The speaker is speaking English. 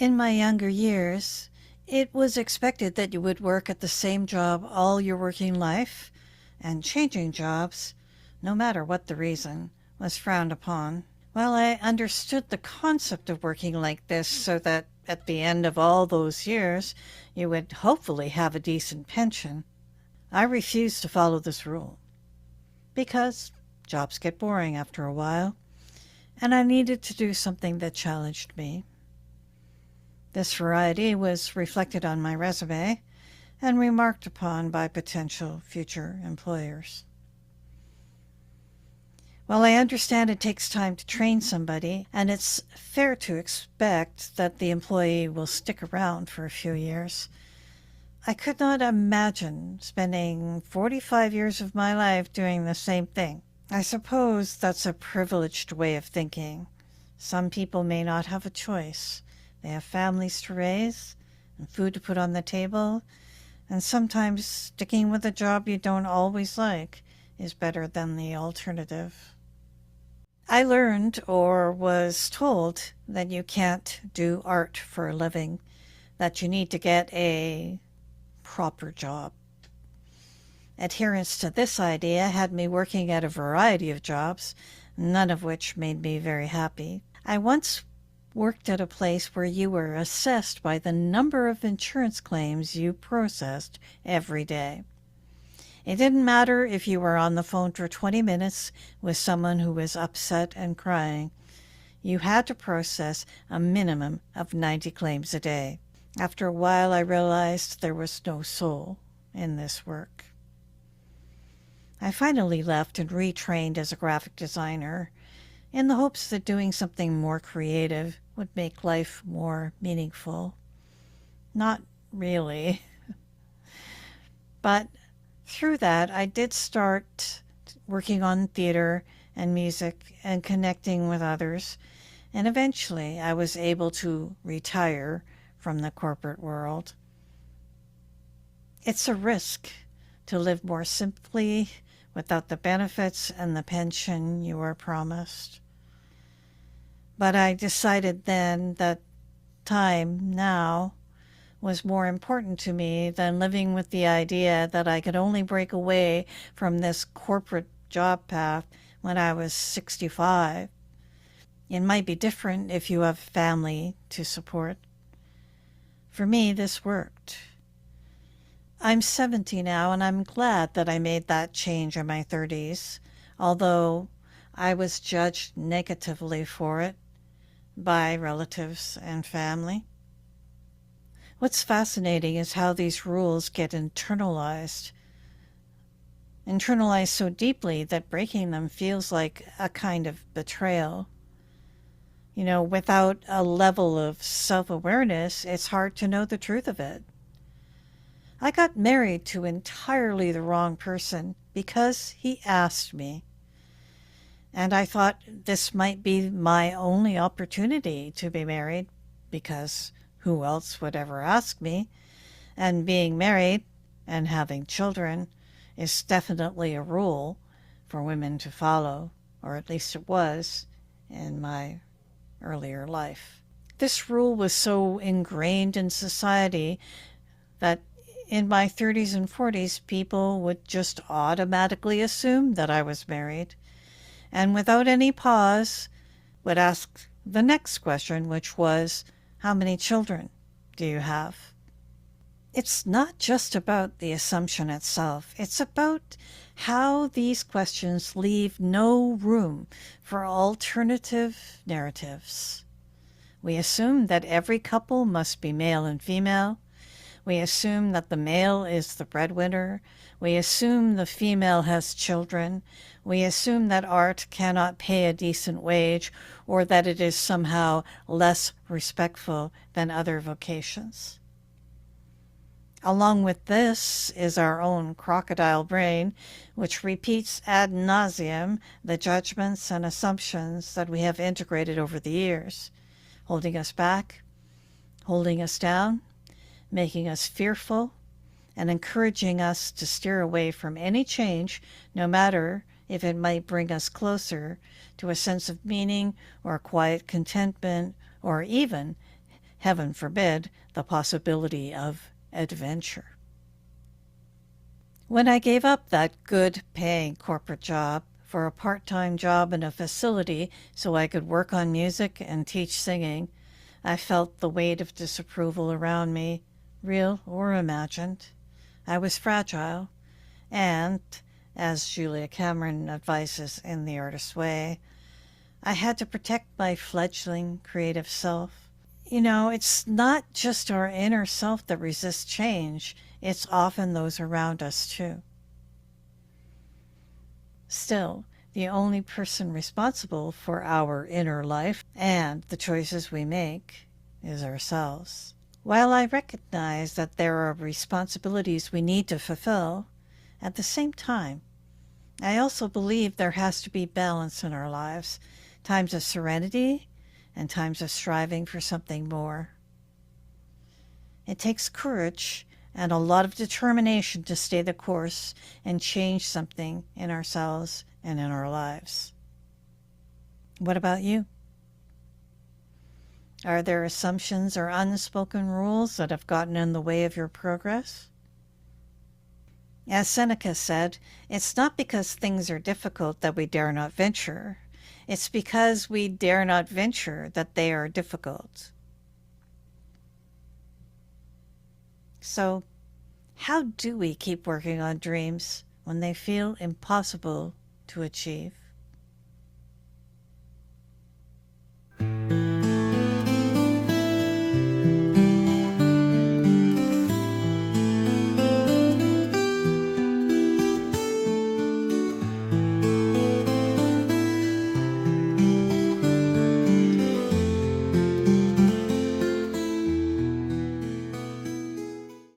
In my younger years, it was expected that you would work at the same job all your working life, and changing jobs, no matter what the reason, was frowned upon. Well, I understood the concept of working like this so that at the end of all those years, you would hopefully have a decent pension. I refused to follow this rule because jobs get boring after a while, and I needed to do something that challenged me. This variety was reflected on my resume and remarked upon by potential future employers. While I understand it takes time to train somebody, and it's fair to expect that the employee will stick around for a few years, I could not imagine spending 45 years of my life doing the same thing. I suppose that's a privileged way of thinking. Some people may not have a choice. They have families to raise and food to put on the table, and sometimes sticking with a job you don't always like is better than the alternative. I learned or was told that you can't do art for a living, that you need to get a proper job. Adherence to this idea had me working at a variety of jobs, none of which made me very happy. I once worked at a place where you were assessed by the number of insurance claims you processed every day. It didn't matter if you were on the phone for 20 minutes with someone who was upset and crying. You had to process a minimum of 90 claims a day. After a while, I realized there was no soul in this work. I finally left and retrained as a graphic designer in the hopes that doing something more creative would make life more meaningful. Not really. But through that, I did start working on theater and music and connecting with others, and eventually I was able to retire from the corporate world. It's a risk to live more simply without the benefits and the pension you are promised. But I decided then that time now was more important to me than living with the idea that I could only break away from this corporate job path when I was 65. It might be different if you have family to support. For me, this worked. I'm 70 now, and I'm glad that I made that change in my 30s, although I was judged negatively for it by relatives and family. What's fascinating is how these rules get internalized so deeply that breaking them feels like a kind of betrayal. Without a level of self-awareness, it's hard to know the truth of it. I got married to entirely the wrong person because he asked me. And I thought this might be my only opportunity to be married, because who else would ever ask me? And being married and having children is definitely a rule for women to follow, or at least it was in my earlier life. This rule was so ingrained in society that in my 30s and 40s, people would just automatically assume that I was married, and without any pause would ask the next question, which was, how many children do you have? It's not just about the assumption itself. It's about how these questions leave no room for alternative narratives. We assume that every couple must be male and female. We assume that the male is the breadwinner. We assume the female has children. We assume that art cannot pay a decent wage, or that it is somehow less respectful than other vocations. Along with this is our own crocodile brain, which repeats ad nauseum the judgments and assumptions that we have integrated over the years, holding us back, holding us down, making us fearful, and encouraging us to steer away from any change, no matter if it might bring us closer to a sense of meaning or quiet contentment, or even heaven forbid, the possibility of adventure. When I gave up that good-paying corporate job for a part-time job in a facility so I could work on music and teach singing, I felt the weight of disapproval around me, real or imagined. I was fragile, and, as Julia Cameron advises in The Artist's Way, I had to protect my fledgling creative self. You know, it's not just our inner self that resists change, it's often those around us too. Still, the only person responsible for our inner life and the choices we make is ourselves. While I recognize that there are responsibilities we need to fulfill, at the same time, I also believe there has to be balance in our lives, times of serenity and times of striving for something more. It takes courage and a lot of determination to stay the course and change something in ourselves and in our lives. What about you? Are there assumptions or unspoken rules that have gotten in the way of your progress? As Seneca said, it's not because things are difficult that we dare not venture. It's because we dare not venture that they are difficult. So, how do we keep working on dreams when they feel impossible to achieve?